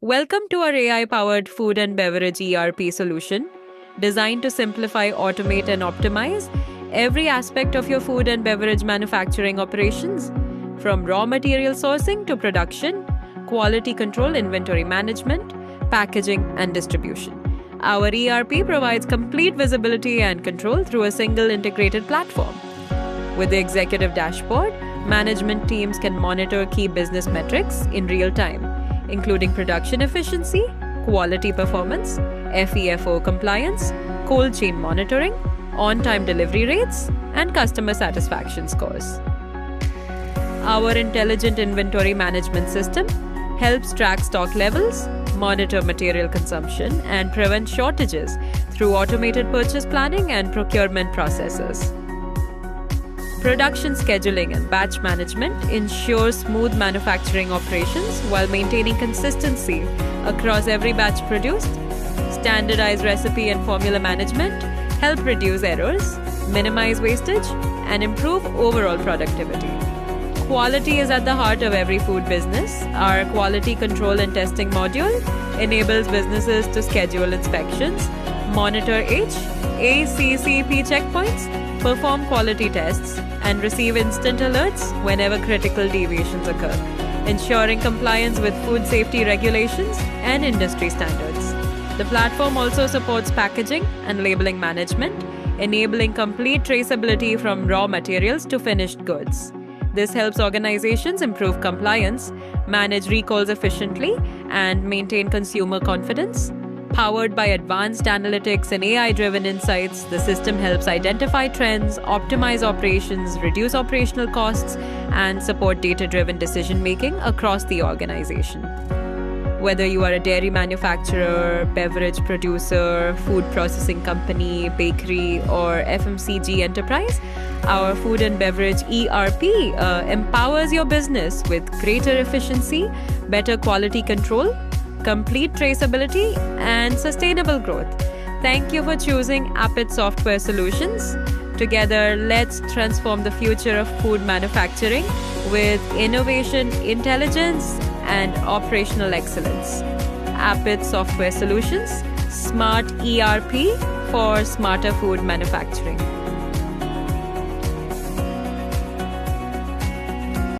Welcome to our AI-powered food and beverage ERP solution, designed to simplify, automate, and optimize every aspect of your food and beverage manufacturing operations, from raw material sourcing to production, quality control, inventory management, packaging, and distribution. Our ERP provides complete visibility and control through a single integrated platform. With the executive dashboard, management teams can monitor key business metrics in real time, including production efficiency, quality performance, FEFO compliance, cold chain monitoring, on-time delivery rates, and customer satisfaction scores. Our intelligent inventory management system helps track stock levels, monitor material consumption, and prevent shortages through automated purchase planning and procurement processes. Production scheduling and batch management ensure smooth manufacturing operations while maintaining consistency across every batch produced. Standardized recipe and formula management help reduce errors, minimize wastage, and improve overall productivity. Quality is at the heart of every food business. Our quality control and testing module enables businesses to schedule inspections, monitor HACCP checkpoints, perform quality tests, and receive instant alerts whenever critical deviations occur, ensuring compliance with food safety regulations and industry standards. The platform also supports packaging and labeling management, enabling complete traceability from raw materials to finished goods. This helps organizations improve compliance, manage recalls efficiently, and maintain consumer confidence. Powered by advanced analytics and AI-driven insights, the system helps identify trends, optimize operations, reduce operational costs, and support data-driven decision-making across the organization. Whether you are a dairy manufacturer, beverage producer, food processing company, bakery, or FMCG enterprise, our food and beverage ERP empowers your business with greater efficiency, better quality control, complete traceability, and sustainable growth. Thank you for choosing Appit Software Solutions. Together, let's transform the future of food manufacturing with innovation, intelligence, and operational excellence. Appit Software Solutions, Smart ERP for smarter food manufacturing.